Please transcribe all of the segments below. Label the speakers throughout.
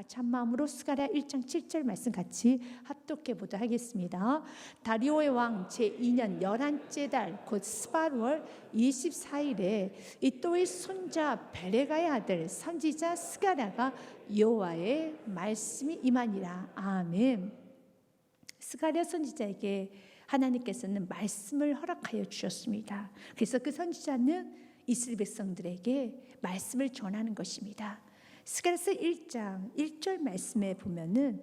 Speaker 1: 같이 한 마음으로 스가랴 1장 7절 말씀 같이 합독해 보도록 하겠습니다. 다리오의 왕 제2년 11째 달 곧 스바월 24일에 이또의 손자 베레가의 아들 선지자 스가랴가 여호와의 말씀이 임하니라. 아멘. 스가랴 선지자에게 하나님께서는 말씀을 허락하여 주셨습니다. 그래서 그 선지자는 이스라엘 백성들에게 말씀을 전하는 것입니다. 스가랴서 1장 1절 말씀에 보면은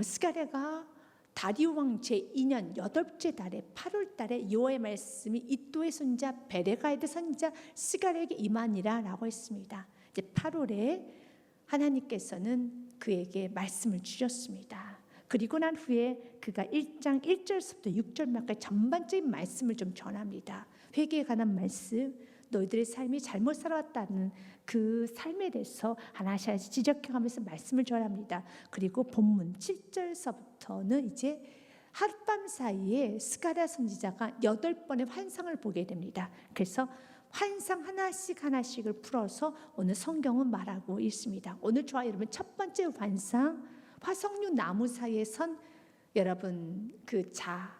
Speaker 1: 스가랴가 다리오 왕 제2년 8째 달에 8월 달에 여호와의 말씀이 이또의 손자 베레가의 선지자 스가랴에게 임하니라 라고 했습니다. 이제 8월에 하나님께서는 그에게 말씀을 주셨습니다. 그리고 난 후에 그가 1장 1절부터 6절 말까지 전반적인 말씀을 좀 전합니다. 회개에 관한 말씀, 너희들의 삶이 잘못 살아왔다는 그 삶에 대해서 하나씩 지적해가면서 말씀을 전합니다. 그리고 본문 7절서부터는 이제 하룻밤 사이에 스가랴 선지자가 8번의 환상을 보게 됩니다. 그래서 환상 하나씩을 풀어서 오늘 성경은 말하고 있습니다. 오늘 저와 여러분 첫 번째 환상, 화석류 나무 사이에 선 여러분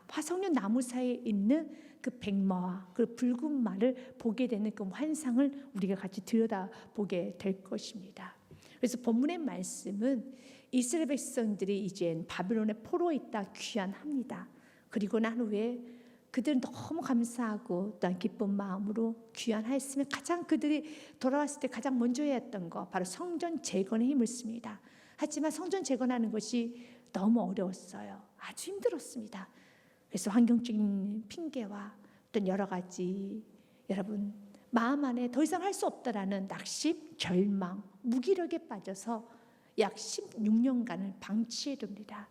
Speaker 1: 화석류 나무 사이에 있는 그 백마와 그 붉은 말을 보게 되는 그 환상을 우리가 같이 들여다보게 될 것입니다. 그래서 본문의 말씀은 이스라엘 백성들이 이제 바빌론의 포로에 있다 귀환합니다. 그리고 난 후에 그들은 너무 감사하고 또한 기쁜 마음으로 귀환하였으면 가장 그들이 돌아왔을 때 가장 먼저 해야 했던 거 바로 성전 재건에 힘을 씁니다. 하지만 성전 재건하는 것이 너무 어려웠어요. 아주 힘들었습니다. 그래서 환경적인 핑계와 어떤 여러 가지 여러분 마음 안에 더 이상 할 수 없다라는 낙심, 절망, 무기력에 빠져서 약 16년간을 방치해 둡니다.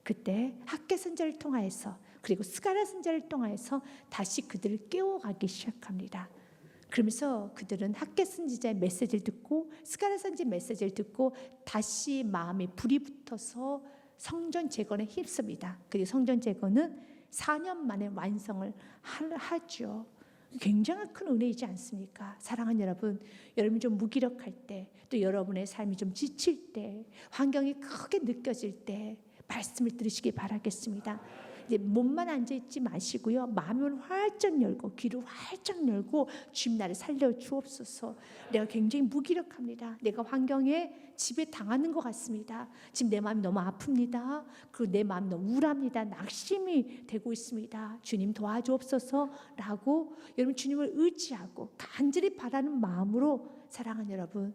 Speaker 1: 그때 학개 선지자를 통하여서 그리고 스가랴 선지자를 통하여서 다시 그들을 깨워가기 시작합니다. 그러면서 그들은 학개 선지자의 메시지를 듣고 스가랴 선지자의 메시지를 듣고 다시 마음에 불이 붙어서 성전 재건에 힘씁니다. 그리고 성전 재건은 4년 만에 완성을 하죠. 굉장히 큰 은혜이지 않습니까? 사랑하는 여러분, 여러분이 좀 무기력할 때, 또 여러분의 삶이 좀 지칠 때, 환경이 크게 느껴질 때 말씀을 들으시기 바라겠습니다. 이제 몸만 앉아있지 마시고요, 마음을 활짝 열고 귀를 활짝 열고 주님 나를 살려 주옵소서. 내가 굉장히 무기력합니다. 내가 환경에 집에 당하는 것 같습니다. 지금 내 마음이 너무 아픕니다. 그리고 내 마음이 너무 우울합니다. 낙심이 되고 있습니다. 주님 도와주옵소서 라고 여러분 주님을 의지하고 간절히 바라는 마음으로 사랑하는 여러분,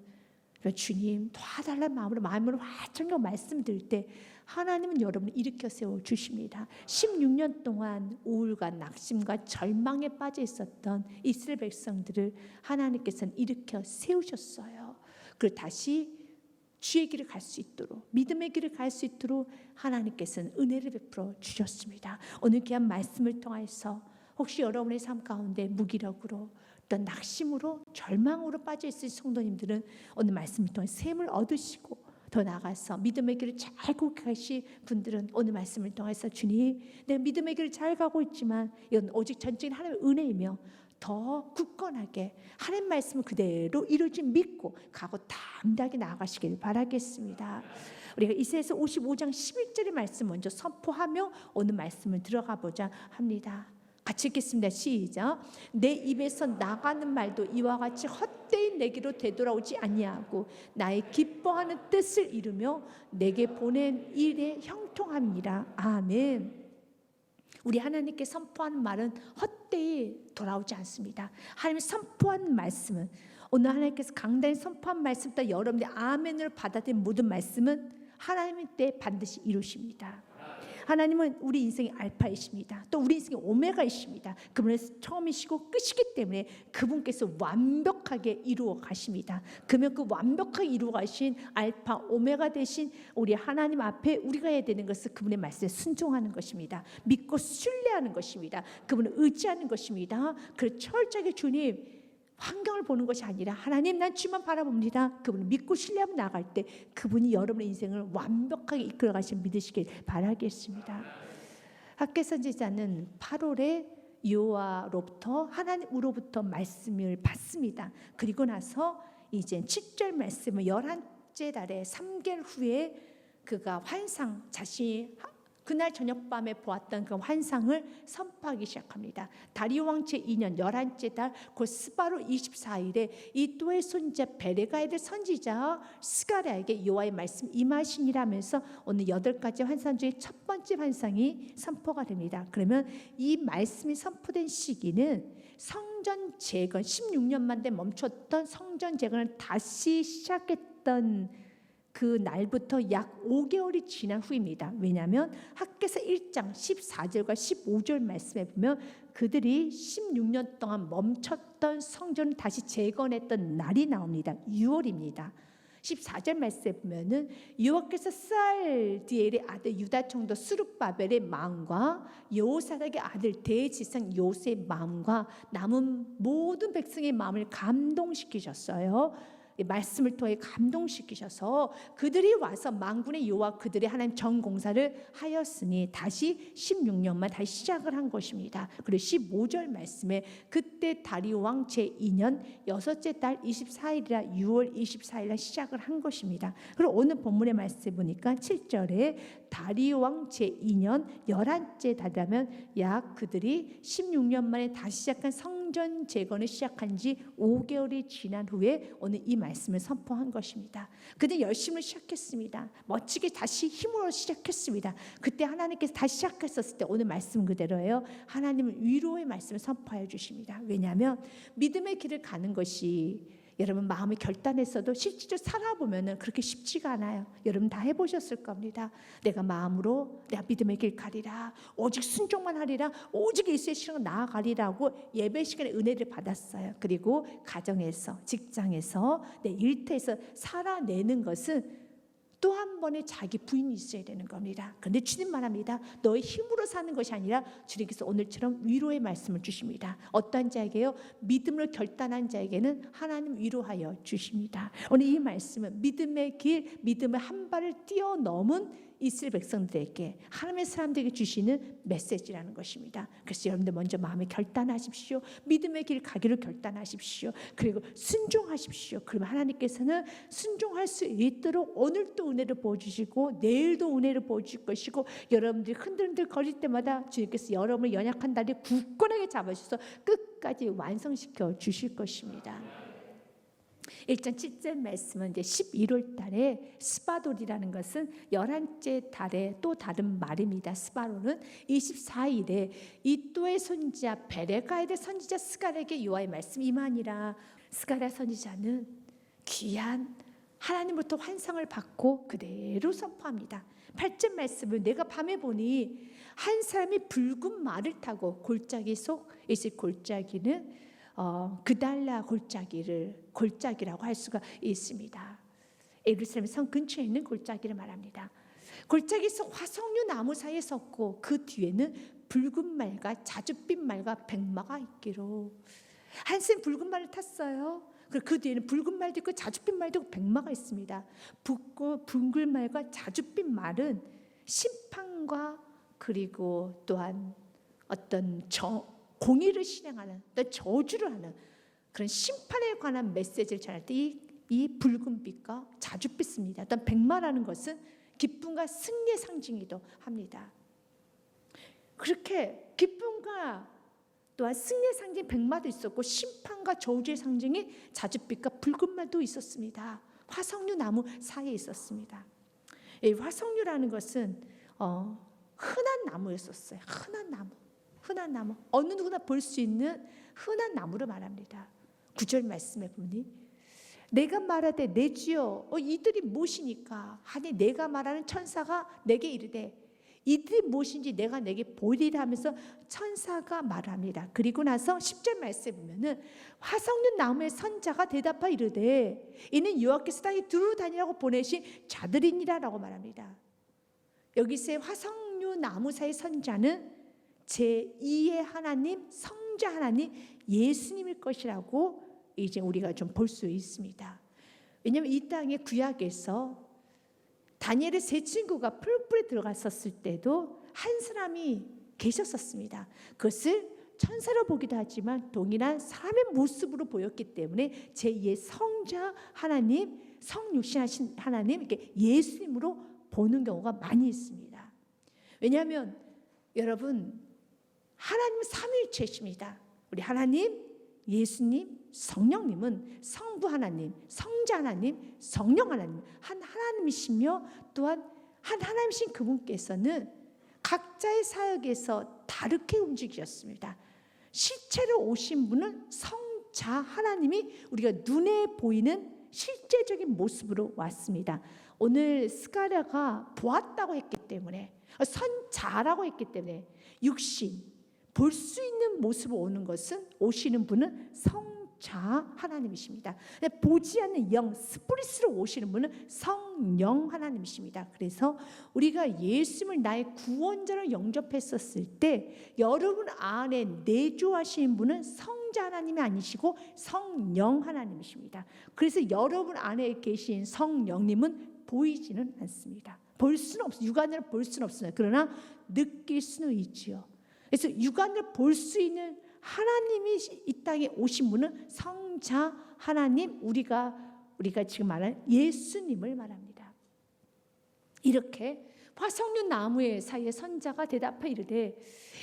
Speaker 1: 주님 도와달라는 마음으로 활짝 열고 말씀 드릴 때 하나님은 여러분을 일으켜 세워주십니다. 16년 동안 우울과 낙심과 절망에 빠져 있었던 이스라엘 백성들을 하나님께서는 일으켜 세우셨어요. 그리고 다시 주의 길을 갈 수 있도록, 믿음의 길을 갈 수 있도록 하나님께서는 은혜를 베풀어 주셨습니다. 오늘 귀한 말씀을 통해서 혹시 여러분의 삶 가운데 무기력으로 어떤 낙심으로 절망으로 빠져 있을 성도님들은 오늘 말씀을 통해 샘을 얻으시고 더 나아가서 믿음의 길을 잘 고백하실 분들은 오늘 말씀을 통해서 주님, 내가 믿음의 길을 잘 가고 있지만 이건 오직 전적인 하나님의 은혜이며 더 굳건하게 하나님 말씀을 그대로 이루어진 믿고 가고 담대하게 나아가시길 바라겠습니다. 우리가 이사야서 55장 11절의 말씀 먼저 선포하며 오늘 말씀을 들어가 보자 합니다. 같이 읽겠습니다. 시작. 내 입에서 나가는 말도 이와 같이 헛되이 내게로 되돌아오지 아니하고 나의 기뻐하는 뜻을 이루며 내게 보낸 일에 형통함이라. 아멘. 우리 하나님께 선포하는 말은 헛되이 돌아오지 않습니다. 하나님이 선포한 말씀은 오늘 하나님께서 강단에 선포한 말씀부터 여러분의 아멘을 받아들인 모든 말씀은 하나님의 때 반드시 이루십니다. 하나님은 우리 인생의 알파이십니다. 또 우리 인생의 오메가이십니다. 그분은 처음이시고 끝이기 때문에 그분께서 완벽하게 이루어 가십니다. 그러면 그 완벽하게 이루어 가신 알파 오메가 되신 우리 하나님 앞에 우리가 해야 되는 것은 그분의 말씀에 순종하는 것입니다. 믿고 신뢰하는 것입니다. 그분을 의지하는 것입니다. 그래서 철저하게 주님, 환경을 보는 것이 아니라 하나님, 난 주만 바라봅니다. 그분을 믿고 신뢰하며 나아갈 때 그분이 여러분의 인생을 완벽하게 이끌어 가시길 믿으시길 바라겠습니다. 학개 선지자는 8월에 여호와로부터 하나님으로부터 말씀을 받습니다. 그리고 나서 이제 7절 말씀을 11 열한째 달에 3개월 후에 그가 환상, 자신이 그날 저녁 밤에 보았던 그 환상을 선포하기 시작합니다. 다리오 왕 제2년 11째 달 곧 스바로 24일에 이또의 손자 베레가의 선지자 스가랴에게 여호와의 말씀 임하시니라면서 오늘 8가지 환상 중에 첫 번째 환상이 선포가 됩니다. 그러면 이 말씀이 선포된 시기는 성전 재건 16년 만에 멈췄던 성전 재건을 다시 시작했던 그 날부터 약 5개월이 지난 후입니다. 왜냐하면 학개서 1장 14절과 15절 말씀에 보면 그들이 16년 동안 멈췄던 성전을 다시 재건했던 날이 나옵니다. 6월입니다. 14절 말씀에 보면은 여호와께서 살디엘의 아들 유다 총독 스룹바벨의 마음과 여호사닥의 아들 대지상 요새의 마음과 남은 모든 백성의 마음을 감동시키셨어요. 말씀을 통해 감동시키셔서 그들이 와서 만군의 여호와 그들의 하나님 전공사를 하였으니 다시 16년만 다시 시작을 한 것입니다. 그리고 15절 말씀에 그때 다리오 왕 제2년 6째 달 24일이라 6월 24일날 시작을 한 것입니다. 그리고 오늘 본문의 말씀에 보니까 7절에 다리오 왕 제2년 11째 달이라면 약 그들이 16년 만에 다시 시작한 성전 재건을 시작한 지 5개월이 지난 후에 오늘 이 말씀을 선포한 것입니다. 그들 열심히 시작했습니다. 멋지게 다시 힘으로 시작했습니다. 그때 하나님께서 다시 시작했었을 때 오늘 말씀 그대로예요. 하나님은 위로의 말씀을 선포해 주십니다. 왜냐하면 믿음의 길을 가는 것이 여러분 마음이 결단했어도 실제로 살아보면 그렇게 쉽지가 않아요. 여러분 다 해보셨을 겁니다. 내가 마음으로 내가 믿음의 길 가리라, 오직 순종만 하리라, 오직 예수의 시간을 나아가리라고 예배 시간에 은혜를 받았어요. 그리고 가정에서, 직장에서, 내 일터에서 살아내는 것은 또 한 번의 자기 부인이 있어야 되는 겁니다. 그런데 주님 말합니다. 너의 힘으로 사는 것이 아니라 주님께서 오늘처럼 위로의 말씀을 주십니다. 어떠한 자에게요? 믿음으로 결단한 자에게는 하나님 위로하여 주십니다. 오늘 이 말씀은 믿음의 길, 믿음의 한 발을 뛰어넘은 이스라엘 백성들에게 하나님의 사람들에게 주시는 메시지라는 것입니다. 그래서 여러분들 먼저 마음에 결단하십시오. 믿음의 길 가기를 결단하십시오. 그리고 순종하십시오. 그러면 하나님께서는 순종할 수 있도록 오늘도 은혜를 보여주시고 내일도 은혜를 보여주실 것이고 여러분들이 흔들흔들 거릴 때마다 주님께서 여러분을 연약한 다리 굳건하게 잡아주셔서 끝까지 완성시켜 주실 것입니다. 1장 7절 말씀은 이제 11월 달에 스바돌이라는 것은 11째 달에 또 다른 말입니다. 스바돌은 24일에 이또의 손자 베레가의 선지자 스가랴에게 여호와의 말씀 임하니라. 스가랴 선지자는 귀한 하나님으로부터 환상을 받고 그대로 선포합니다. 8절 말씀은 내가 밤에 보니 한 사람이 붉은 말을 타고 골짜기 속 있을 골짜기는 그달라 골짜기라고 할 수가 있습니다. 예루살렘 성 근처에 있는 골짜기를 말합니다. 골짜기 속 화석류 나무 사이에 섰고 그 뒤에는 붉은 말과 자줏빛 말과 백마가 있기로. 한센 붉은 말을 탔어요. 그 뒤에는 붉은 말도 있고 자줏빛 말도 있고 백마가 있습니다. 붉은 말과 자줏빛 말은 심판과 그리고 또한 어떤 공의를 실행하는, 또 저주를 하는 그런 심판에 관한 메시지를 전할 때 이 붉은 빛과 자줏빛입니다. 또 백마라는 것은 기쁨과 승리의 상징이기도 합니다. 그렇게 기쁨과 또한 승리의 상징 백마도 있었고 심판과 저주의 상징이 자줏빛과 붉은 말도 있었습니다. 화석류 나무 사이에 있었습니다. 이 화석류라는 것은 흔한 나무였었어요. 흔한 나무, 어느 누구나 볼 수 있는 흔한 나무를 말합니다. 9절 말씀에 보니 내가 말하되 내 주여 이들이 무엇이니까 하니 내가 말하는 천사가 내게 이르되 이들이 무엇인지 내가 내게 보리라 하면서 천사가 말합니다. 그리고 나서 10절 말씀에 보면은 화석류 나무의 선자가 대답하여 이르되 이는 여호와께서 땅에 두루 다니라고 보내신 자들이니라라고 말합니다. 여기서의 화석류 나무 사이 선자는 제2의 하나님, 성자 하나님 예수님일 것이라고 이제 우리가 좀 볼 수 있습니다. 왜냐하면 이 땅의 구약에서 다니엘의 세 친구가 풀불에 들어갔었을 때도 한 사람이 계셨었습니다. 그것을 천사로 보기도 하지만 동일한 사람의 모습으로 보였기 때문에 제2의 성자 하나님 성육신하신 하나님, 이렇게 예수님으로 보는 경우가 많이 있습니다. 왜냐하면 여러분, 하나님은 삼위일체이십니다. 우리 하나님, 예수님, 성령님은 성부 하나님, 성자 하나님, 성령 하나님, 한 하나님이시며 또한 한 하나님이신 그분께서는 각자의 사역에서 다르게 움직이셨습니다. 실체로 오신 분은 성자 하나님이 우리가 눈에 보이는 실제적인 모습으로 왔습니다. 오늘 스가랴가 보았다고 했기 때문에, 선자라고 했기 때문에 육신, 볼 수 있는 모습으로 오는 것은, 오시는 분은 성자 하나님이십니다. 보지 않는 영, 스피릿으로 오시는 분은 성령 하나님이십니다. 그래서 우리가 예수님을 나의 구원자로 영접했었을 때 여러분 안에 내주하시는 분은 성자 하나님이 아니시고 성령 하나님이십니다. 그래서 여러분 안에 계신 성령님은 보이지는 않습니다. 볼 수는 없어요. 육안으로 볼 수는 없어요. 그러나 느낄 수는 있지요. 그래서 육안으로 볼 수 있는 하나님이 이 땅에 오신 분은 성자 하나님, 우리가 지금 말하는 예수님을 말합니다. 이렇게 화석류 나무의 사이에 선자가 대답하여 이르되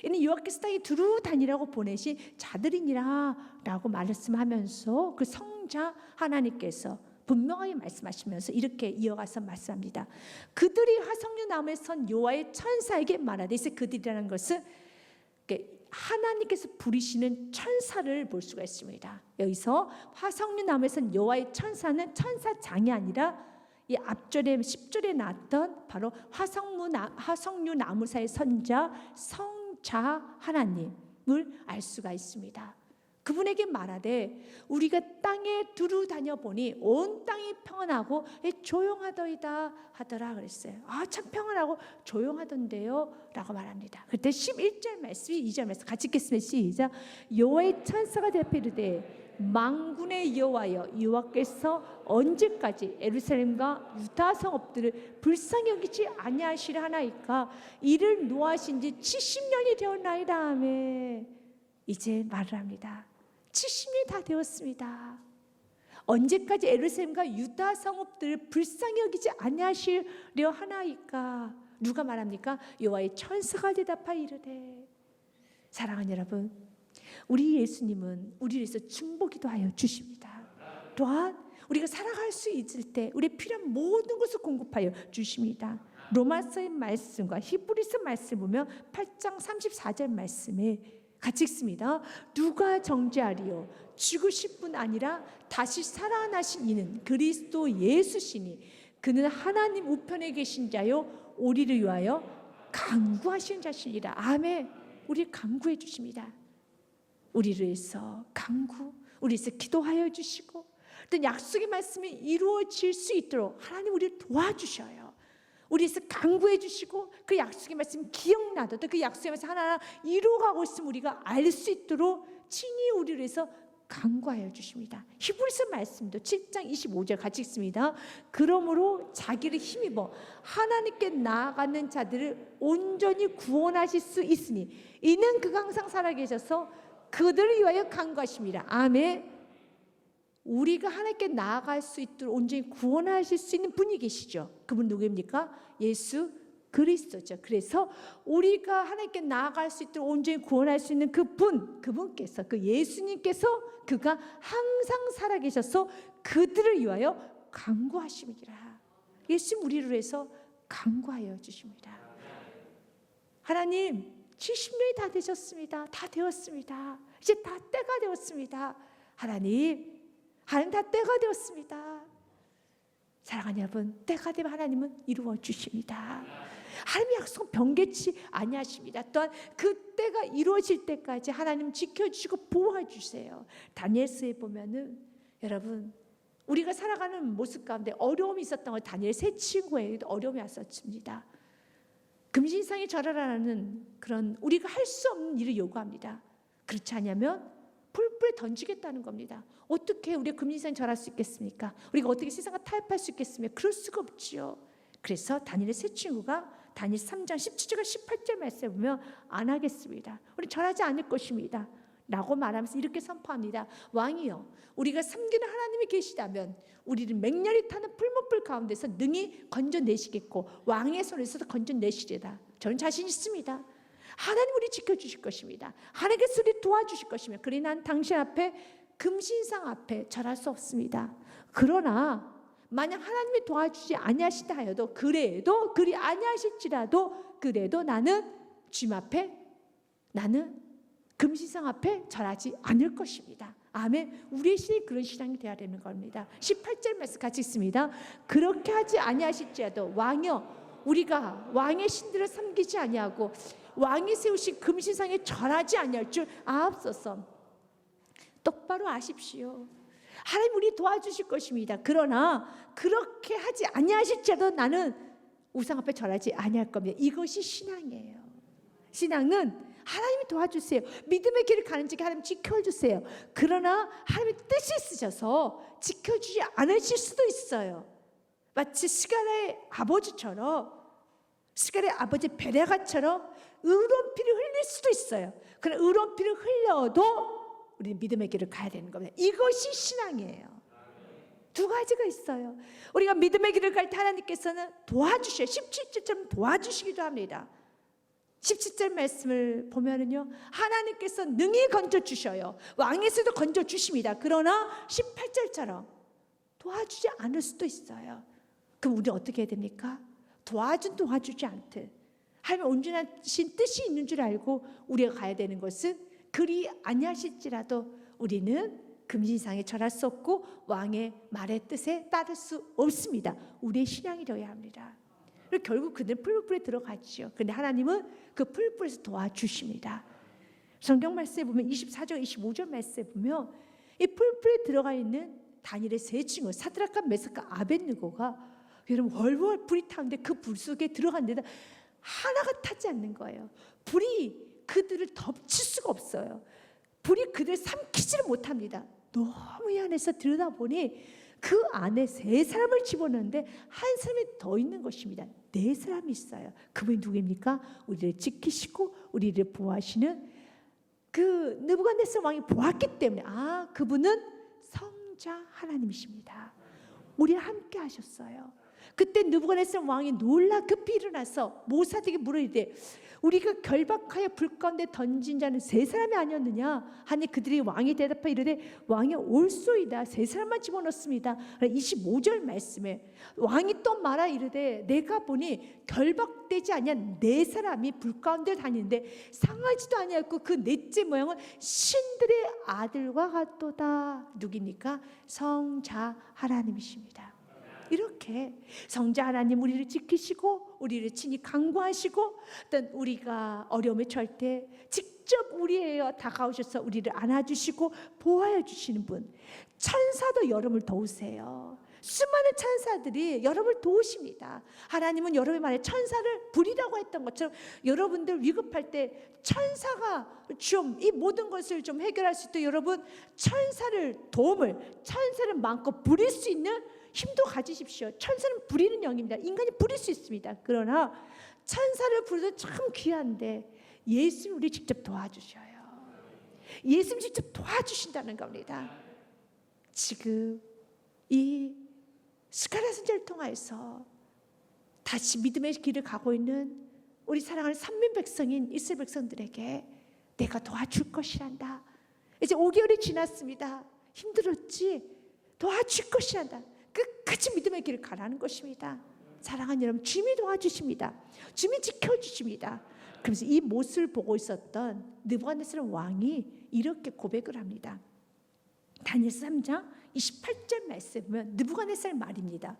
Speaker 1: 이는 여호와께서 땅에 두루 다니라고 보내신 자들이니라 라고 말씀하면서 그 성자 하나님께서 분명하게 말씀하시면서 이렇게 이어가서 말씀합니다. 그들이 화석류 나무에 선 여호와의 천사에게 말하되, 그들이라는 것은 하나님께서 부리시는 천사를 볼 수가 있습니다. 여기서 화석류 나무에 선 여호와의 천사는 천사장이 아니라 이 앞절에 10절에 나왔던 바로 화석류 나무사의 선자 성자 하나님을 알 수가 있습니다. 그분에게 말하되 우리가 땅에 두루 다녀보니 온 땅이 평안하고 조용하더이다 하더라 그랬어요. 참 평안하고 조용하던데요 라고 말합니다. 그때 11절 말씀이 2절 말씀 같이 읽겠습니다. 시작. 여호와의 천사가 대답하여 이르되 만군의 여호와여, 여호와께서 언제까지 예루살렘과 유다 성읍들을 불쌍히 여기지 아니하시려 하나이까? 이를 노하신 지 70년이 되었나이다 하며 이제 말을 합니다. 70년이 다 되었습니다. 언제까지 예루살렘과 유다 성읍들을 불쌍히 여기지 아니하시려 하나이까? 누가 말합니까? 여호와의 천사가 대답하여 이르되. 사랑하는 여러분, 우리 예수님은 우리를 위해서 중보기도 하여 주십니다. 또한 우리가 살아갈 수 있을 때 우리의 필요한 모든 것을 공급하여 주십니다. 로마서의 말씀과 히브리서 말씀 보면 8장 34절 말씀에 같이 읽습니다. 누가 정죄하리요? 죽으실 뿐 아니라 다시 살아나신 이는 그리스도 예수시니 그는 하나님 우편에 계신 자요 우리를 위하여 간구하시는 자시니라. 아멘. 우리를 간구해 주십니다. 우리를 위해서 간구, 우리를 위해서 기도하여 주시고 어떤 약속의 말씀이 이루어질 수 있도록 하나님 우리를 도와주셔요. 우리에서 간구해 주시고 그 약속의 말씀 기억나도 그 약속의 말씀 하나하나 이루어가고 있으면 우리가 알 수 있도록 친히 우리를 위해서 간구하여 주십니다. 히브리서 말씀도 7장 25절 같이 읽습니다. 그러므로 자기를 힘입어 하나님께 나아가는 자들을 온전히 구원하실 수 있으니 이는 그가 항상 살아계셔서 그들을 위하여 간구하십니다. 아멘. 우리가 하나님께 나아갈 수 있도록 온전히 구원하실 수 있는 분이 계시죠. 그분 누구입니까? 예수 그리스도죠. 그래서 우리가 하나님께 나아갈 수 있도록 온전히 구원할 수 있는 그분께서, 그 예수님께서 그가 항상 살아계셔서 그들을 위하여 간구하십니다. 예수님 우리를 위해서 간구하여 주십니다. 하나님 70년이 다 되셨습니다. 다 되었습니다. 이제 다 때가 되었습니다. 하나님 다 때가 되었습니다. 사랑하는 여러분, 때가 되면 하나님은 이루어 주십니다. 하나님의 약속은 변개치 아니하십니다. 또한 그 때가 이루어질 때까지 하나님 지켜주시고 보호해주세요. 다니엘서에 보면은 여러분 우리가 살아가는 모습 가운데 어려움이 있었던 걸 다니엘 세 친구에게도 어려움이 왔었습니다. 금신상에 절하라는 그런 우리가 할 수 없는 일을 요구합니다. 그렇지 않으면 풀불에 던지겠다는 겁니다. 어떻게 우리가 금신상에 절할 수 있겠습니까? 우리가 어떻게 세상을 타협할 수 있겠습니까? 그럴 수가 없지요. 그래서 다니엘의 세 친구가 다니엘 3장 17절과 18절 말씀에 보면 안 하겠습니다. 우리 절하지 않을 것입니다. 라고 말하면서 이렇게 선포합니다. 왕이여, 우리가 섬기는 하나님이 계시다면 우리를 맹렬히 타는 풀무불 가운데서 능히 건져내시겠고 왕의 손에서도 건져내시리라. 저는 자신 있습니다. 하나님 우리 지켜주실 것입니다. 하나님께서 우리 도와주실 것입니다. 그러니 난 당신 앞에, 금신상 앞에 절할 수 없습니다. 그러나 만약 하나님이 도와주지 아니하신다 하여도, 그래도 그리 아니하실지라도 그래도 나는 주님 앞에, 나는 금신상 앞에 절하지 않을 것입니다. 아멘. 우리의 신이 그런 신앙이 되어야 되는 겁니다. 18절 말씀 같이 읽습니다. 그렇게 하지 아니하실지라도 왕이여, 우리가 왕의 신들을 섬기지 아니하고 왕이 세우신 금신상에 절하지 아니할 줄 아옵소서. 똑바로 아십시오. 하나님 우리 도와주실 것입니다. 그러나 그렇게 하지 아니하실지라도 나는 우상 앞에 절하지 아니할 겁니다. 이것이 신앙이에요. 신앙은 하나님이 도와주세요. 믿음의 길을 가는 지게 하나님 지켜주세요. 그러나 하나님의 뜻이 있으셔서 지켜주지 않으실 수도 있어요. 마치 스가랴의 아버지처럼, 스가랴의 아버지 베레가처럼 의로운 피를 흘릴 수도 있어요. 그러나 의로운 피를 흘려도 우리는 믿음의 길을 가야 되는 겁니다. 이것이 신앙이에요. 두 가지가 있어요. 우리가 믿음의 길을 갈 때 하나님께서는 도와주셔요. 17절처럼 도와주시기도 합니다. 17절 말씀을 보면은요, 하나님께서 능히 건져주셔요. 왕에서도 건져주십니다. 그러나 18절처럼 도와주지 않을 수도 있어요. 그럼 우리는 어떻게 해야 됩니까? 도와주지 않듯 하나님의 온전하신 뜻이 있는 줄 알고 우리가 가야 되는 것은, 그리 아니하실지라도 우리는 금신상에 절할 수 없고 왕의 말의 뜻에 따를 수 없습니다. 우리의 신앙이 되어야 합니다. 결국 그들은 풀무불에 들어갔죠. 그런데 하나님은 그 풀무불에서 도와주십니다. 성경 말씀에 보면 24절 25절 말씀에 보면 이 풀무불에 들어가 있는 다니엘의 세 친구 사드락과 메삭과 아벳느고가 여러분 월월 불이 타는데 그 불 속에 들어갔는데 하나가 타지 않는 거예요. 불이 그들을 덮칠 수가 없어요. 불이 그들을 삼키지를 못합니다. 너무 이 안에서 들여다보니 그 안에 세 사람을 집어넣는데 한 사람이 더 있는 것입니다. 네 사람이 있어요. 그분이 누구입니까? 우리를 지키시고 우리를 보호하시는 그 느부갓네살 왕이 보았기 때문에, 아, 그분은 성자 하나님이십니다. 우리와 함께 하셨어요. 그때 느부갓네살 왕이 놀라 급히 일어나서 모사에게 물으리되 우리가 결박하여 불 가운데 던진 자는 세 사람이 아니었느냐 하니 그들이 왕이 대답하여 이르되 왕이 올소이다. 세 사람만 집어넣습니다. 25절 말씀에 왕이 또 말하 이르되 내가 보니 결박되지 아니한 네 사람이 불 가운데 다니는데 상하지도 아니하였고 그 넷째 모양은 신들의 아들과 같도다. 누굽니까? 성자 하나님이십니다. 이렇게 성자 하나님 우리를 지키시고 우리를 친히 강구하시고 어떤 우리가 어려움에 처할 때 직접 우리에게 다가오셔서 우리를 안아주시고 보호해 주시는 분, 천사도 여러분을 도우세요. 수많은 천사들이 여러분을 도우십니다. 하나님은 여러분의 말에 천사를 부리라고 했던 것처럼 여러분들 위급할 때 천사가 좀 이 모든 것을 좀 해결할 수 있도록 여러분 천사를 많고 부릴 수 있는 힘도 가지십시오. 천사는 부리는 영입니다. 인간이 부릴 수 있습니다. 그러나 천사를 부르도 참 귀한데 예수님 우리 직접 도와주셔요. 예수님 직접 도와주신다는 겁니다. 지금 이 스가랴 선지자를 통해서 다시 믿음의 길을 가고 있는 우리 사랑하는 선민 백성인 이스라엘 백성들에게 내가 도와줄 것이란다. 이제 5개월이 지났습니다. 힘들었지? 도와줄 것이란다. 끝까지 믿음의 길을 가라는 것입니다. 사랑하는 여러분, 주님이 도와주십니다. 주님이 지켜주십니다. 그래서 이 모습을 보고 있었던 느부갓네살 왕이 이렇게 고백을 합니다. 다니엘서 3장 28절 말씀에 보면 느부갓네살 말입니다.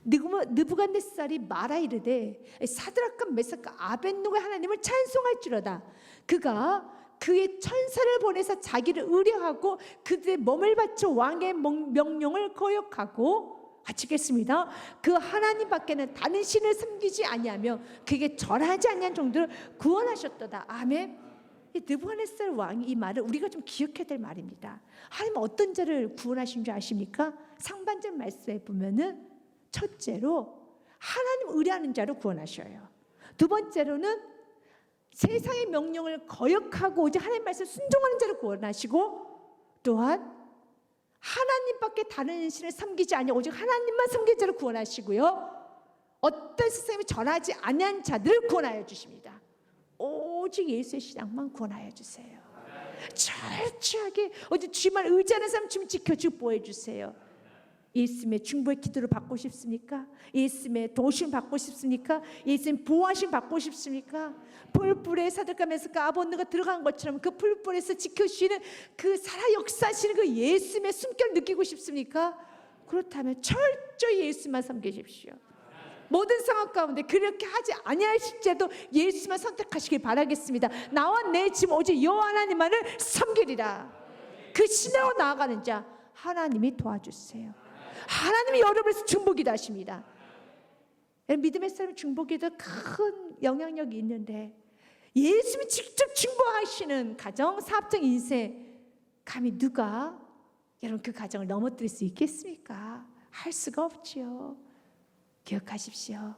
Speaker 1: 느부갓네살이 말하 이르되 사드락과 메삭과 아벳느고의 하나님을 찬송할지로다. 그가 그의 천사를 보내서 자기를 의뢰하고 그들의 몸을 바쳐 왕의 명령을 거역하고, 같이 읽겠습니다. 그 하나님 밖에는 다른 신을 섬기지 아니하며 그에게 절하지 아니한 종들을 구원하셨도다. 아멘. 이 느부갓네살 왕이 이 말을 우리가 좀 기억해야 될 말입니다. 하나님 어떤 자를 구원하신 줄 아십니까? 상반절 말씀에 보면은 첫째로 하나님 의뢰하는 자를 구원하셔요. 두 번째로는 세상의 명령을 거역하고 오직 하나님 말씀 순종하는 자를 구원하시고, 또한 하나님밖에 다른 신을 섬기지 아니하고 오직 하나님만 섬기는 자를 구원하시고요, 어떤 세상에 전하지 아니한 자들을 구원하여 주십니다. 오직 예수의 신앙만 구원하여 주세요. 철저하게 어디 주만 의지하는 사람 주님 지켜주고 보호해 주세요. 예수님의 중보의 기도를 받고 싶습니까? 예수님의 도우심 받고 싶습니까? 예수님 보호하심 받고 싶습니까? 풀불에 사들가면서 까본느가 들어간 것처럼 그 풀불에서 지켜주시는 그 살아 역사하시는 그 예수님의 숨결을 느끼고 싶습니까? 그렇다면 철저히 예수만 섬기십시오. 모든 상황 가운데 그렇게 하지 아니하실지라도 예수만 선택하시길 바라겠습니다. 나와 내 집 오직 여호와 하나님만을 섬기리라. 그 신앙으로 나아가는 자 하나님이 도와주세요. 하나님이 여러분에서 중보기도 하십니다. 믿음의 사람이 중보기도 큰 영향력이 있는데, 예수님이 직접 중보하시는 가정, 사업적 인생, 감히 누가 여러분 그 가정을 넘어뜨릴 수 있겠습니까? 할 수가 없지요. 기억하십시오.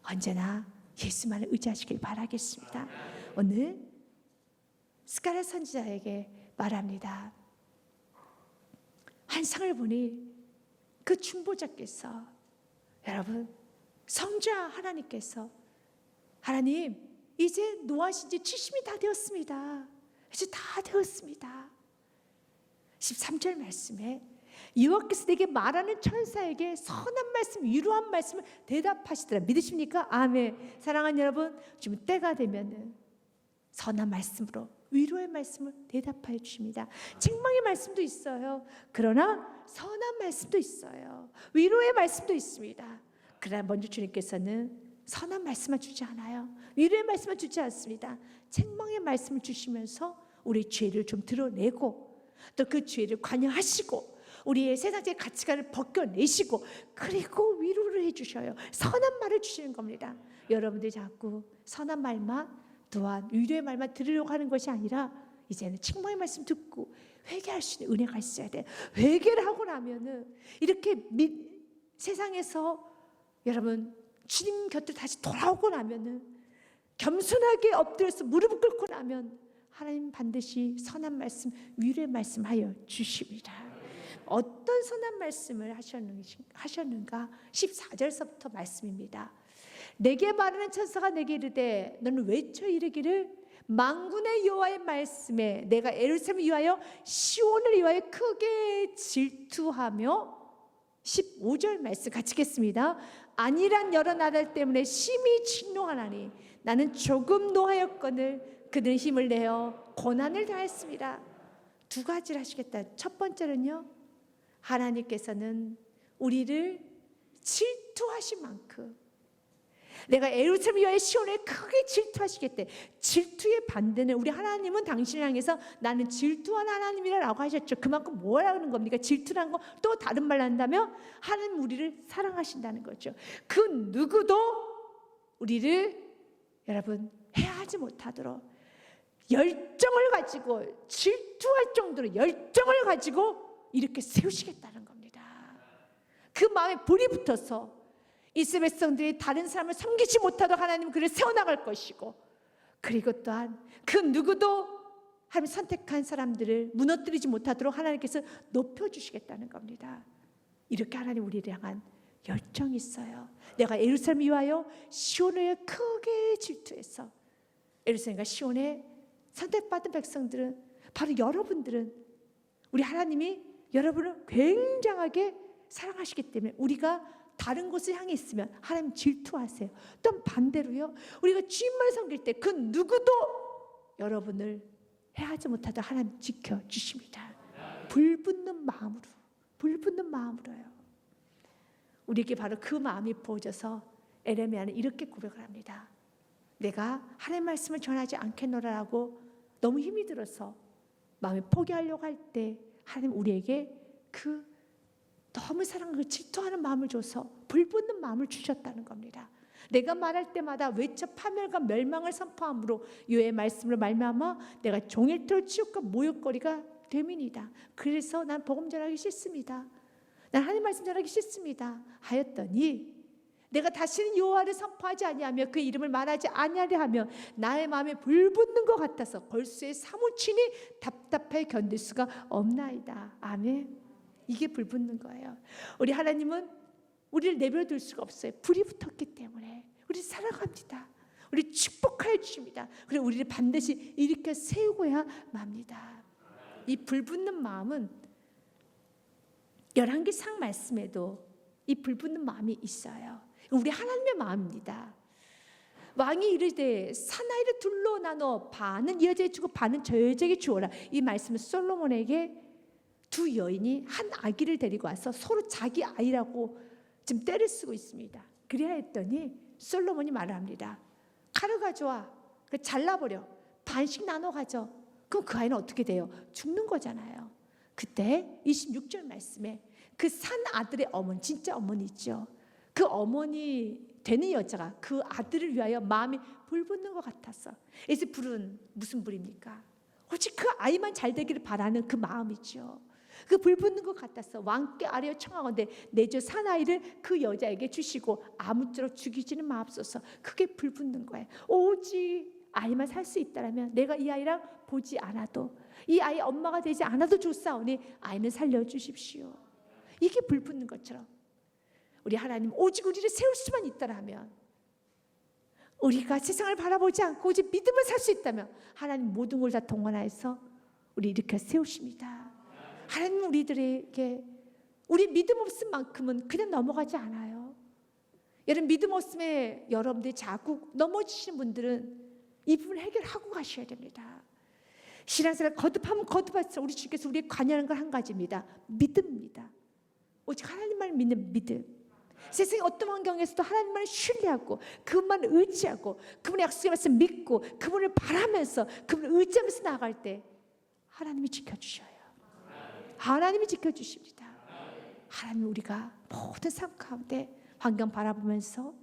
Speaker 1: 언제나 예수만을 의지하시길 바라겠습니다. 오늘 스가랴 선지자에게 말합니다. 환상을 보니 그 중보자께서, 여러분 성자 하나님께서, 하나님 이제 노하신 지 70이 다 되었습니다. 이제 다 되었습니다. 13절 말씀에 여호와께서 내게 말하는 천사에게 선한 말씀, 위로한 말씀을 대답하시더라. 믿으십니까? 아멘. 사랑하는 여러분, 지금 때가 되면은 선한 말씀으로 위로의 말씀을 대답하여 주십니다. 책망의 말씀도 있어요. 그러나 선한 말씀도 있어요. 위로의 말씀도 있습니다. 그러나 먼저 주님께서는 선한 말씀만 주지 않아요. 위로의 말씀만 주지 않습니다. 책망의 말씀을 주시면서 우리 죄를 좀 드러내고, 또 그 죄를 관여하시고, 우리의 세상의 가치관을 벗겨내시고, 그리고 위로를 해주셔요. 선한 말을 주시는 겁니다. 여러분들이 자꾸 선한 말만, 또한 위로의 말만 들으려고 하는 것이 아니라 이제는 책망의 말씀 듣고 회개할 수 있는 은혜가 있어야 돼. 회개를 하고 나면은 이렇게 세상에서 여러분 주님 곁을 다시 돌아오고 나면은, 겸손하게 엎드려서 무릎을 꿇고 나면 하나님 반드시 선한 말씀, 위로의 말씀하여 주십니다. 어떤 선한 말씀을 하셨는가? 14절서부터 말씀입니다. 내게 말하는 천사가 내게 이르되 너는 외쳐 이르기를 만군의 여호와의 말씀에 내가 예루살렘을 위하여 시온을 위하여 크게 질투하며, 15절 말씀 같이 읽겠습니다. 아니란 여러 나라들 때문에 심히 진노하나니 나는 조금 노하였거늘 그들은 힘을 내어 고난을 당했습니다. 두 가지를 하시겠다. 첫 번째는요, 하나님께서는 우리를 질투하신 만큼 내가 예루살렘 위하여 시온에 크게 질투하시겠대. 질투의 반대는, 우리 하나님은 당신을 향해서 나는 질투하는 하나님이라고 하셨죠. 그만큼 뭐라는 겁니까? 질투라는 거 또 다른 말로 한다면 하나님 우리를 사랑하신다는 거죠. 그 누구도 우리를 여러분 해하지 못하도록 열정을 가지고, 질투할 정도로 열정을 가지고 이렇게 세우시겠다는 겁니다. 그 마음에 불이 붙어서 이스라엘 백성들이 다른 사람을 섬기지 못하도록 하나님은 그를 세워나갈 것이고, 그리고 또한 그 누구도 하나님 선택한 사람들을 무너뜨리지 못하도록 하나님께서 높여주시겠다는 겁니다. 이렇게 하나님 우리를 향한 열정이 있어요. 내가 예루살렘 위하여 시온을 크게 질투해서, 예루살렘과 시온에 선택받은 백성들은 바로 여러분들은, 우리 하나님이 여러분을 굉장하게 사랑하시기 때문에 우리가 다른 곳을 향해 있으면 하나님 질투하세요. 또 반대로요, 우리가 주님만 섬길 때 그 누구도 여러분을 해하지 못하도록 하나님 지켜주십니다. 불붙는 마음으로, 불붙는 마음으로요. 우리에게 바로 그 마음이 부어져서 에레미야는 이렇게 고백을 합니다. 내가 하나님의 말씀을 전하지 않겠노라라고 너무 힘이 들어서 마음에 포기하려고 할 때 하나님 우리에게 그 너무 사랑하고 질투하는 마음을 줘서 불붙는 마음을 주셨다는 겁니다. 내가 말할 때마다 외쳐 파멸과 멸망을 선포함으로 여호와의 말씀으로 말미암아 내가 종일토록 치욕과 모욕거리가 됨이니이다. 그래서 난 복음 전하기 싫습니다. 난 하나님 말씀 전하기 싫습니다 하였더니 내가 다시는 여호와를 선포하지 아니하며 그 이름을 말하지 아니하려 하며 나의 마음에 불붙는 것 같아서 골수에 사무치니 답답해 견딜 수가 없나이다. 아멘. 이게 불붙는 거예요. 우리 하나님은 우리를 내버려둘 수가 없어요. 불이 붙었기 때문에 우리 사랑합니다. 우리 축복하여 주십니다. 그리고 우리를 반드시 일으켜 세우고야 맙니다. 이 불붙는 마음은 열왕기상 말씀에도 이 불붙는 마음이 있어요. 우리 하나님의 마음입니다. 왕이 이르되 사나이를 둘로 나눠 반은 이 여자에게 주고 반은 저 여자에게 주어라. 이 말씀은 솔로몬에게 두 여인이 한 아기를 데리고 와서 서로 자기 아이라고 지금 때를 쓰고 있습니다. 그래야 했더니 솔로몬이 말을 합니다. 칼을 가져와. 잘라버려. 반씩 나눠 가져. 그럼 그 아이는 어떻게 돼요? 죽는 거잖아요. 그때 26절 말씀에 그 산 아들의 어머니, 진짜 어머니죠. 그 어머니 되는 여자가 그 아들을 위하여 마음이 불붙는 것 같았어. 그래서 불은 무슨 불입니까? 오직 그 아이만 잘 되기를 바라는 그 마음이죠. 그 불붙는 것 같았어. 왕께 아뢰어 청하건대 내주 사나이를 그 여자에게 주시고 아무쪼록 죽이지는 마옵소서. 그게 불붙는 거예요. 오직 아이만 살 수 있다면 내가 이 아이랑 보지 않아도, 이 아이 엄마가 되지 않아도 좋사오니 아이는 살려주십시오. 이게 불붙는 것처럼 우리 하나님 오직 우리를 세울 수만 있다면, 우리가 세상을 바라보지 않고 오직 믿음을 살 수 있다면 하나님 모든 걸 다 동원해서 우리 일으켜 세우십니다. 하나님 우리들에게 우리 믿음 없은 만큼은 그냥 넘어가지 않아요. 여러분 믿음 없음에 여러분들이 자꾸 넘어지시는 분들은 이 부분을 해결하고 가셔야 됩니다. 신앙생활 거듭하면 거듭할수록 우리 주께서 우리에 관여하는 건 한 가지입니다. 믿음입니다. 오직 하나님만 믿는 믿음. 세상의 어떤 환경에서도 하나님만을 신뢰하고 그분만 의지하고 그분의 약속의 말씀 믿고 그분을 바라면서 그분을 의지하면서 나아갈 때 하나님이 지켜주셔요. 하나님이 지켜주십니다. 하나님 우리가 모든 삶 가운데 환경 바라보면서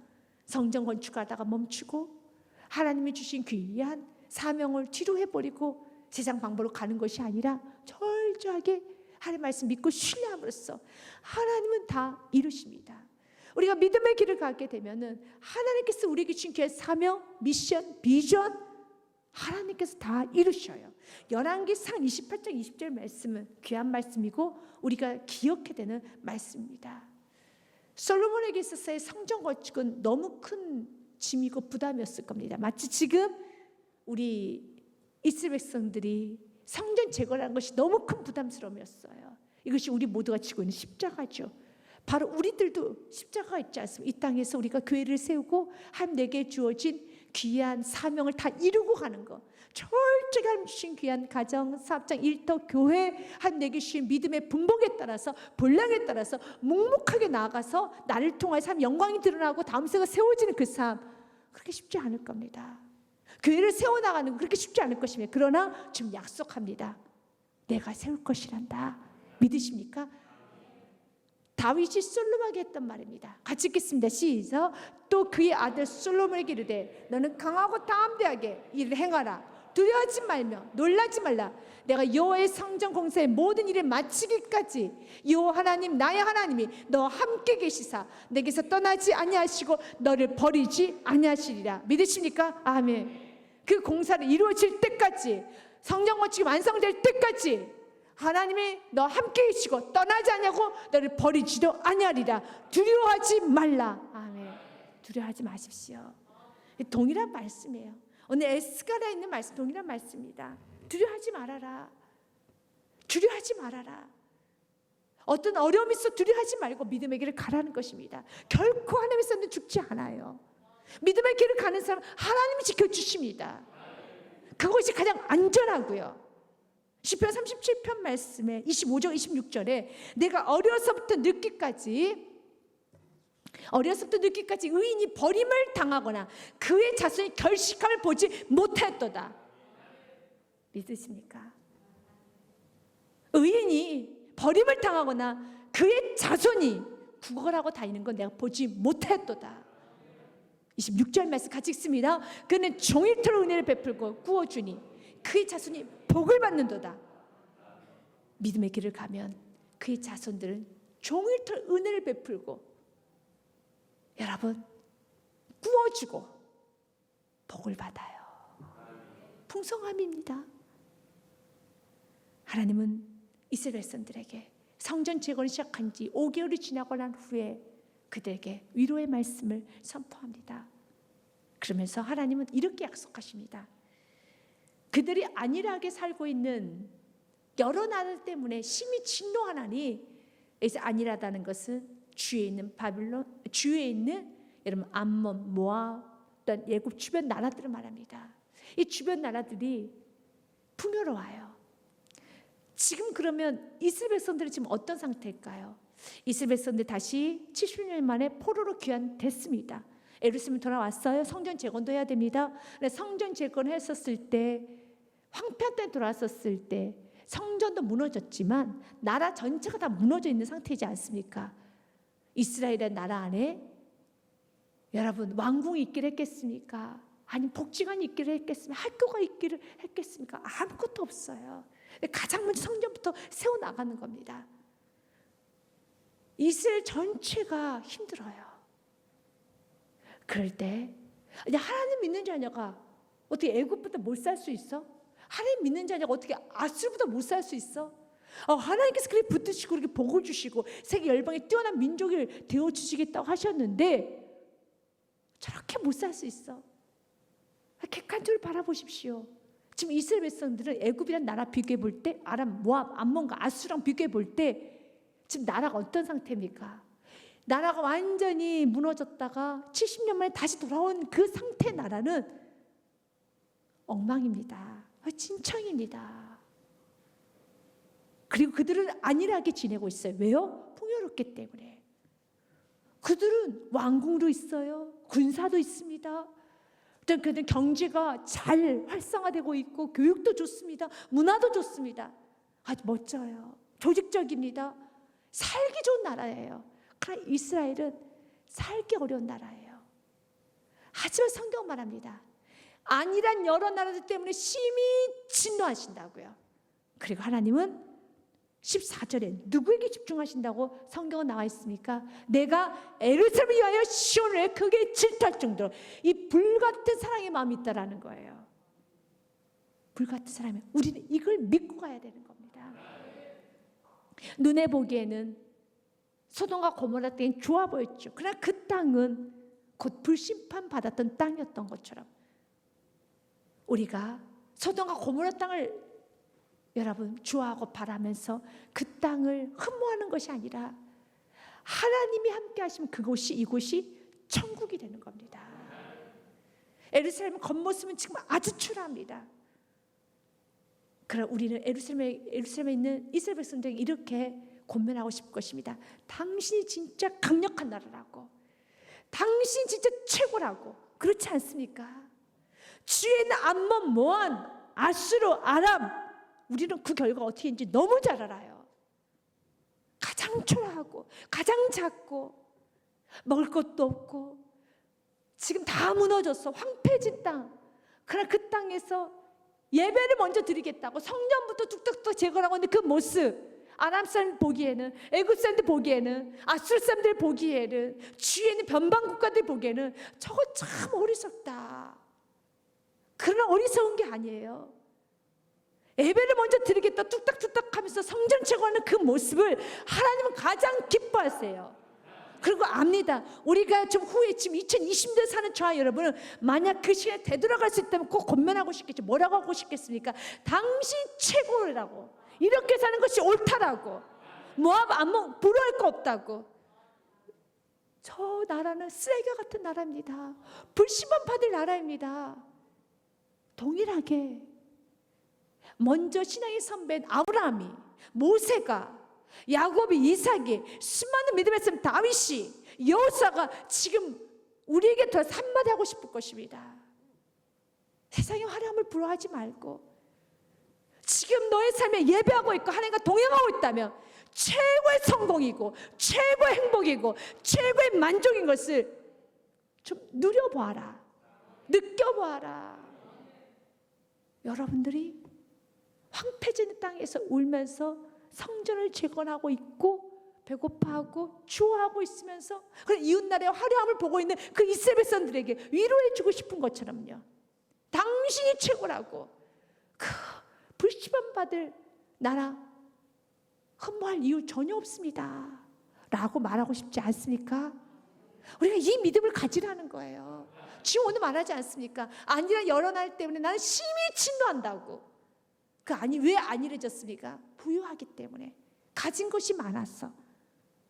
Speaker 1: 성전 건축하다가 멈추고 하나님이 주신 귀한 사명을 뒤로 해버리고 세상 방법으로 가는 것이 아니라 철저하게 하나님의 말씀 믿고 신뢰함으로써 하나님은 다 이루십니다. 우리가 믿음의 길을 가게 되면은 하나님께서 우리에게 주신 귀한 사명, 미션, 비전 하나님께서 다 이루셔요. 열왕기상 28장 20절 말씀은 귀한 말씀이고 우리가 기억해야 되는 말씀입니다. 솔로몬에게 있어서의 성전 건축은 너무 큰 짐이고 부담이었을 겁니다. 마치 지금 우리 이스라엘 백성들이 성전 제거라는 것이 너무 큰 부담스러움이었어요. 이것이 우리 모두가 지고 있는 십자가죠. 바로 우리들도 십자가가 있지 않습니까? 이 땅에서 우리가 교회를 세우고 하나님 내게 주어진 귀한 사명을 다 이루고 가는 것, 철저히 하나님 주신 귀한 가정, 사업장, 일터, 교회, 하나님 내게 주신 믿음의 분복에 따라서 분량에 따라서 묵묵하게 나아가서 나를 통하여 삶 영광이 드러나고 다음 세가 세워지는 그 삶, 그렇게 쉽지 않을 겁니다. 교회를 세워나가는 건 그렇게 쉽지 않을 것입니다. 그러나 지금 약속합니다. 내가 세울 것이란다. 믿으십니까? 다윗이 솔로몬에게 했던 말입니다. 같이 읽겠습니다. 시작. 또 그의 아들 솔로몬에게 이르되 너는 강하고 담대하게 일을 행하라. 두려워하지 말며 놀라지 말라. 내가 여호와의 성전 공사의 모든 일을 마치기까지 여호와 하나님 나의 하나님이 너와 함께 계시사 내게서 떠나지 아니하시고 너를 버리지 아니하시리라. 믿으십니까? 아멘. 그 공사를 이루어질 때까지, 성전 건축이 완성될 때까지 하나님이 너 함께 계시고 떠나지 않냐고 너를 버리지도 아니하리라. 두려워하지 말라. 아멘. 두려워하지 마십시오. 동일한 말씀이에요. 오늘 에스가라에 있는 말씀 동일한 말씀입니다. 두려워하지 말아라. 두려워하지 말아라. 어떤 어려움이 있어 두려워하지 말고 믿음의 길을 가라는 것입니다. 결코 하나님께서는 죽지 않아요. 믿음의 길을 가는 사람 하나님이 지켜주십니다. 그것이 가장 안전하고요. 시편 37편 말씀에 25절 26절에 내가 어려서부터 늙기까지 의인이 버림을 당하거나 그의 자손이 결식함을 보지 못하였도다. 믿으십니까? 의인이 버림을 당하거나 그의 자손이 구걸하고 다니는 건 내가 보지 못하였도다. 26절 말씀 같이 읽습니다. 그는 종일토록 은혜를 베풀고 구워주니 그의 자손이 복을 받는도다. 믿음의 길을 가면 그의 자손들은 종일토록 은혜를 베풀고 여러분 구워주고 복을 받아요. 풍성함입니다. 하나님은 이스라엘 백성들에게 성전 재건을 시작한 지 5개월이 지나고 난 후에 그들에게 위로의 말씀을 선포합니다. 그러면서 하나님은 이렇게 약속하십니다. 그들이 안일하게 살고 있는 여러 나라 때문에 심히 진노하나니, 여기서 안일하다는 것은 주위에 있는 바빌론, 주위에 있는 여러분 암몬, 모압, 또한 예굽 주변 나라들을 말합니다. 이 주변 나라들이 풍요로워요. 지금 그러면 이스라엘 백성들은 지금 어떤 상태일까요? 이스라엘 백성들 다시 70년 만에 포로로 귀환됐습니다. 예루살렘 돌아왔어요. 성전 재건도 해야 됩니다. 성전 재건했었을 때, 황폐한 때 돌아왔었을 때 성전도 무너졌지만 나라 전체가 다 무너져 있는 상태이지 않습니까? 이스라엘의 나라 안에 여러분 왕궁이 있기를 했겠습니까? 아니면 복지관이 있기를 했겠습니까? 학교가 있기를 했겠습니까? 아무것도 없어요. 가장 먼저 성전부터 세워나가는 겁니다. 이스라엘 전체가 힘들어요. 그럴 때 하나님 믿는 자녀가 어떻게 애굽보다 못 살 수 있어? 하나님 믿는 자녀가 어떻게 아수르보다 못 살 수 있어? 하나님께서 그렇게 붙드시고 그렇게 복을 주시고 세계 열방에 뛰어난 민족을 되어주시겠다고 하셨는데 저렇게 못 살 수 있어? 객관적으로 바라보십시오. 지금 이스라엘 백성들은 애굽이란 나라 비교해 볼 때, 아람, 모압, 암몬과 아수랑 비교해 볼 때 지금 나라가 어떤 상태입니까? 나라가 완전히 무너졌다가 70년 만에 다시 돌아온 그 상태 나라는 엉망입니다. 진청입니다. 그리고 그들은 안일하게 지내고 있어요. 왜요? 풍요롭기 때문에. 그들은 왕궁도 있어요. 군사도 있습니다. 그들은 경제가 잘 활성화되고 있고 교육도 좋습니다. 문화도 좋습니다. 아주 멋져요. 조직적입니다. 살기 좋은 나라예요. 그러나 이스라엘은 살기 어려운 나라예요. 하지만 성경은 말합니다. 안일한 여러 나라들 때문에 심히 진노하신다고요. 그리고 하나님은 14절에 누구에게 집중하신다고 성경은 나와 있습니까? 내가 예루살렘을 위하여 시온을 크게 질투할 정도로 이 불같은 사랑의 마음이 있다라는 거예요. 불같은 사랑이, 우리는 이걸 믿고 가야 되는 겁니다. 눈에 보기에는 소돔과 고모라 땅이 좋아 보였죠. 그러나 그 땅은 곧 불심판 받았던 땅이었던 것처럼 우리가 소돔과 고모라 땅을 여러분 좋아하고 바라면서 그 땅을 흠모하는 것이 아니라 하나님이 함께 하시면 그곳이, 이곳이 천국이 되는 겁니다. 예루살렘 겉모습은 지금 아주 초라합니다. 그러나 우리는 예루살렘에 있는 이스라엘 백성들에게 이렇게 권면하고 싶을 것입니다. 당신이 진짜 강력한 나라라고, 당신이 진짜 최고라고. 그렇지 않습니까? 주위에는 암몬, 모압, 아수르, 아람, 우리는 그 결과가 어떻게인지 너무 잘 알아요. 가장 초라하고 가장 작고 먹을 것도 없고 지금 다 무너졌어. 황폐해진 땅. 그러나 그 땅에서 예배를 먼저 드리겠다고 성전부터 뚝뚝뚝 제거하고 있는 그 모습, 아람 사람 보기에는, 애굽 사람들 보기에는, 아수르 사람들 보기에는, 주위에 있는 변방 국가들 보기에는 저거 참 어리석다. 그러나 어리석은 게 아니에요. 예배를 먼저 드리겠다 뚝딱뚝딱 하면서 성전 제거하는 그 모습을 하나님은 가장 기뻐하세요. 그리고 압니다. 우리가 좀 후에 지금 2020년대 사는 저와 여러분은 만약 그 시간에 되돌아갈 수 있다면 꼭 권면하고 싶겠죠. 뭐라고 하고 싶겠습니까? 당신 최고라고, 이렇게 사는 것이 옳다라고, 모압, 암몬 부러울 거 없다고. 저 나라는 쓰레기 같은 나라입니다. 불심만 받을 나라입니다. 동일하게 먼저 신앙의 선배인 아브라함이, 모세가, 야곱이, 이삭이, 수많은 믿음의 사람 다윗이, 여호수아가 지금 우리에게 더 한마디 하고 싶을 것입니다. 세상의 화려함을 부러워하지 말고 지금 너의 삶에 예배하고 있고 하나님과 동행하고 있다면 최고의 성공이고 최고의 행복이고 최고의 만족인 것을 좀 누려보아라. 느껴보아라. 여러분들이 황폐해진 땅에서 울면서 성전을 재건하고 있고 배고파하고 추워하고 있으면서 그 이웃나라의 화려함을 보고 있는 그 이스라엘 백성들에게 위로해주고 싶은 것처럼요. 당신이 최고라고, 그 불시범받을 나라 흠모할 이유 전혀 없습니다 라고 말하고 싶지 않습니까? 우리가 이 믿음을 가지라는 거예요. 지금 오늘 말하지 않습니까? 안일한 여러 날 때문에 나는 심히 진노한다고. 그 왜 안일해졌습니까? 부유하기 때문에, 가진 것이 많았어,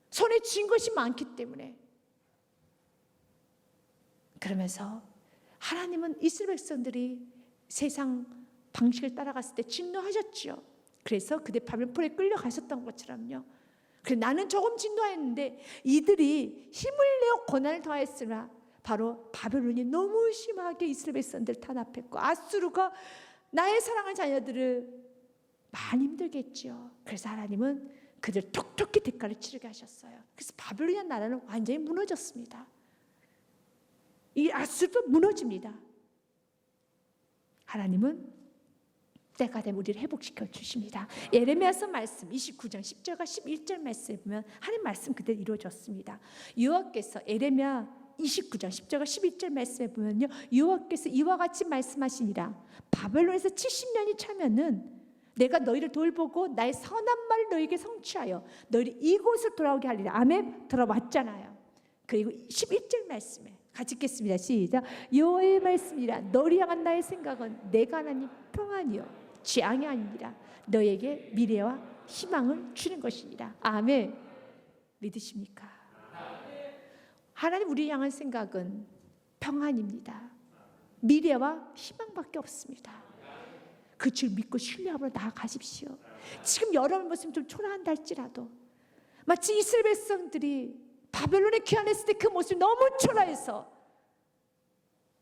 Speaker 1: 손에 쥔 것이 많기 때문에. 그러면서 하나님은 이스라엘 백성들이 세상 방식을 따라갔을 때 진노하셨죠. 그래서 그들 바벨론에 끌려가셨던 것처럼요. 그래, 나는 조금 진노했는데 이들이 힘을 내어 고난을 더하였으나 바로 바벨론이 너무 심하게 이스라엘 백성들을 탄압했고 아수르가 나의 사랑하는 자녀들을 많이 힘들게 했죠. 그래서 하나님은 그들 톡톡히 대가를 치르게 하셨어요. 그래서 바벨론 나라는 완전히 무너졌습니다. 이 아수르도 무너집니다. 하나님은 때가 되면 우리를 회복시켜 주십니다. 예레미야서 말씀 29장 10절과 11절 말씀에 보면 하나님 말씀 그대로 이루어졌습니다. 여호와께서 예레미야 29장 10절과 11절 말씀에 보면요, 여호와께서 이와 같이 말씀하시니라. 바벨론에서 70년이 차면은 내가 너희를 돌보고 나의 선한 말을 너희에게 성취하여 너희를 이곳을 돌아오게 하리라. 아멘. 돌아왔잖아요. 그리고 11절 말씀에 같이 읽겠습니다. 시작. 여호와의 말씀이라. 너를 향한 나의 생각은 내가 하나님 평안이요 재앙이 아니니라. 너에게 미래와 희망을 주는 것이니라. 아멘. 믿으십니까? 하나님 우리 향한 생각은 평안입니다. 미래와 희망밖에 없습니다. 그 줄 믿고 신뢰하고 나아가십시오. 지금 여러분 모습 좀 초라한다 할지라도, 마치 이스라엘 백성들이 바벨론에 귀환했을 때 그 모습이 너무 초라해서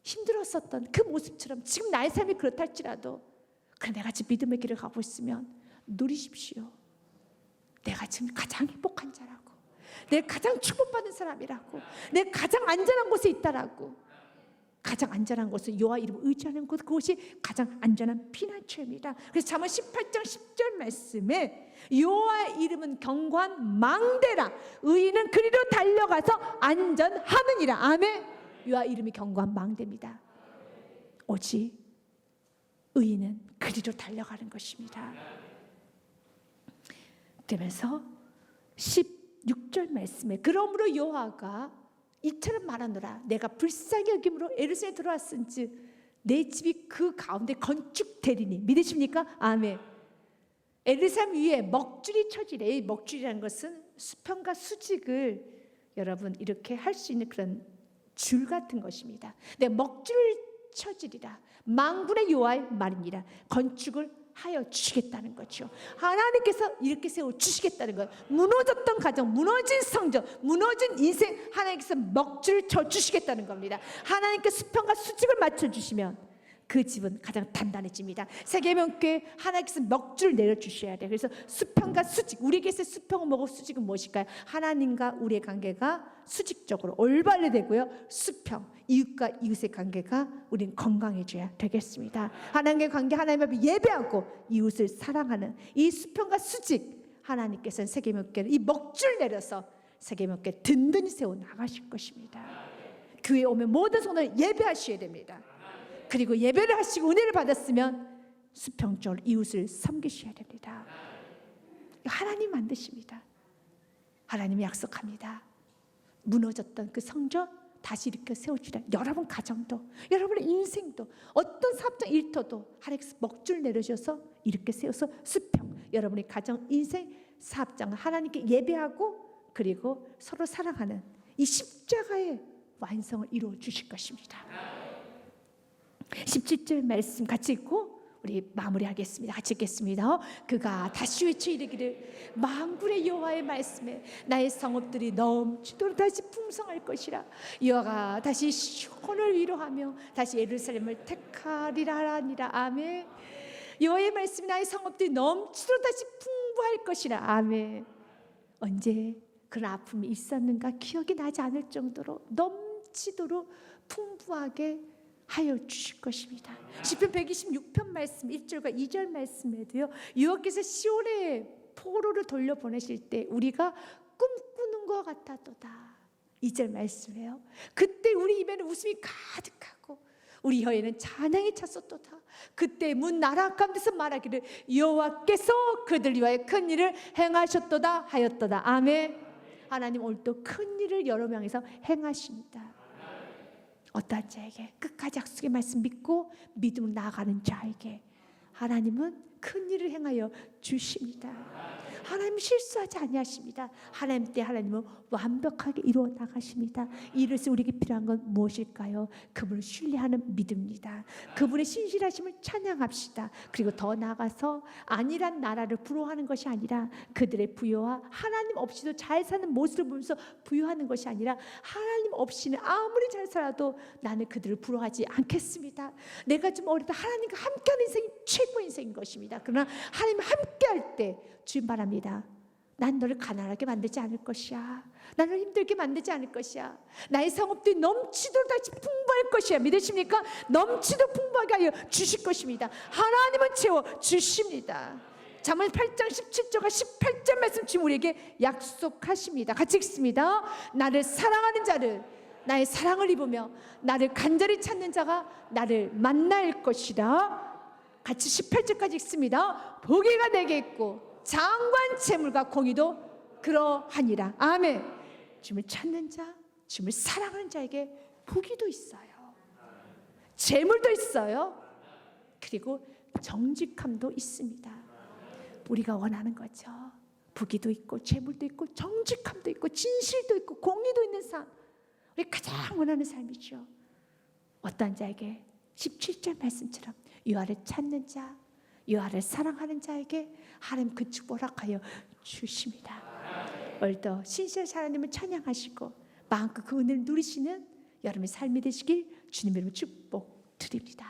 Speaker 1: 힘들었었던 그 모습처럼 지금 나의 삶이 그렇다 할지라도, 그래 내가 지금 믿음의 길을 가고 있으면 누리십시오. 내가 지금 가장 행복한 자라고, 내가 가장 축복받은 사람이라고, 내가 가장 안전한 곳에 있다라고. 가장 안전한 곳은 여호와 이름을 의지하는 곳, 그것이 가장 안전한 피난처입니다. 그래서 잠언 18장 10절 말씀에 여호와 이름은 견고한 망대라. 의인은 그리로 달려가서 안전하느니라. 아멘. 여호와 이름이 견고한 망대입니다. 오직 의인은 그리로 달려가는 것입니다. 그러면서 16절 말씀에 그러므로 여호와가 이처럼 말하노라. 내가 불쌍히 여김으로 예루살렘에 들어왔은즉 내 집이 그 가운데 건축되리니. 믿으십니까? 아멘. 예루살렘 위에 먹줄이 쳐지래. 이 먹줄이라는 것은 수평과 수직을 여러분 이렇게 할 수 있는 그런 줄 같은 것입니다. 내가 먹줄을 쳐지리라. 만군의 여호와의 말이니라. 건축을 하여 주시겠다는 거죠. 하나님께서 이렇게 세워 주시겠다는 거예요. 무너졌던 가정, 무너진 성전, 무너진 인생, 하나님께서 먹줄을 쳐 주시겠다는 겁니다. 하나님께 수평과 수직을 맞춰 주시면 그 집은 가장 단단해집니다. 세계명교회 하나님께서 먹줄 내려주셔야 돼요. 그래서 수평과 수직, 우리에게서 수평은 뭐고 수직은 무엇일까요? 하나님과 우리의 관계가 수직적으로 올바르게 되고요, 수평, 이웃과 이웃의 관계가 우리는 건강해져야 되겠습니다. 하나님의 관계, 하나님 앞에 예배하고 이웃을 사랑하는 이 수평과 수직, 하나님께서는 세계명교회를 이 먹줄 내려서 세계명교회 든든히 세워 나가실 것입니다. 교회에 오면 모든 성도는 예배하셔야 됩니다. 그리고 예배를 하시고 은혜를 받았으면 수평적으로 이웃을 섬기셔야 됩니다. 하나님 만드십니다. 하나님이 약속합니다. 무너졌던 그 성전 다시 일으켜 세워주라. 여러분 가정도, 여러분의 인생도, 어떤 사업장 일터도 하나님께서 먹줄 내려주셔서 이렇게 세워서 수평, 여러분의 가정, 인생, 사업장을 하나님께 예배하고 그리고 서로 사랑하는 이 십자가의 완성을 이루어 주실 것입니다. 17절 말씀 같이 읽고 우리 마무리하겠습니다. 같이 읽겠습니다. 그가 다시 외쳐 이르기를 만군의 여호와의 말씀에 나의 성읍들이 넘치도록 다시 풍성할 것이라. 여호와가 다시 시온을 위로하며 다시 예루살렘을 택하리라 하니라. 아멘. 여호와의 말씀이 나의 성읍들이 넘치도록 다시 풍부할 것이라. 아멘. 언제 그런 아픔이 있었는가 기억이 나지 않을 정도로 넘치도록 풍부하게 하여 주실 것입니다. 시편 126편 말씀 1절과 2절 말씀에도요, 여호와께서 시온의 포로를 돌려보내실 때 우리가 꿈꾸는 것 같았도다. 2절 말씀이에요. 그때 우리 입에는 웃음이 가득하고 우리 혀에는 찬양이 찼었도다. 그때 문 나라 가운데서 말하기를 여호와께서 그들 위하여 큰 일을 행하셨도다 하였도다. 아멘. 하나님 오늘도 큰 일을 여러 명에서 행하십니다. 어떠한 자에게 끝까지 약속의 말씀 믿고 믿음으로 나아가는 자에게 하나님은 큰 일을 행하여 주십니다. 하나님은 실수하지 아니하십니다. 하나님 때 하나님은 완벽하게 이루어 나가십니다. 이래서 우리에게 필요한 건 무엇일까요? 그분을 신뢰하는 믿음입니다. 그분의 신실하심을 찬양합시다. 그리고 더 나아가서 안일한 나라를 부러워하는 것이 아니라 그들의 부여와 하나님 없이도 잘 사는 모습을 보면서 부여하는 것이 아니라 하나님 없이는 아무리 잘 살아도 나는 그들을 부러워하지 않겠습니다. 내가 좀 어리다 하나님과 함께하는 인생이 최고의 인생인 것입니다. 그러나 하나님 함께할 때 주님 바랍니다. 난 너를 가난하게 만들지 않을 것이야. 나를 힘들게 만들지 않을 것이야. 나의 상업들이 넘치도록 다시 풍부할 것이야. 믿으십니까? 넘치도록 풍부하게 하여 주실 것입니다. 하나님은 채워 주십니다. 잠언 8장 17절과 18절 말씀 주님 우리에게 약속하십니다. 같이 읽습니다. 나를 사랑하는 자를 나의 사랑을 입으며 나를 간절히 찾는 자가 나를 만날 것이라. 같이 18절까지 읽습니다. 보기가 내게 있고 장관 재물과 공의도 그러하니라. 아멘. 주님을 찾는 자, 주님을 사랑하는 자에게 복이도 있어요. 재물도 있어요. 그리고 정직함도 있습니다. 우리가 원하는 거죠. 부귀도 있고 재물도 있고 정직함도 있고 진실도 있고 공의도 있는 삶. 우리 가장 원하는 삶이죠. 어떤 자에게 17절 말씀처럼 여호와를 찾는 자, 여호와를 사랑하는 자에게 하나님 그 축복을 허락하여 주십니다. 오늘도 신실한 하나님을 찬양하시고 마음껏 그 은혜를 누리시는 여러분의 삶이 되시길 주님의 이름으로 축복드립니다.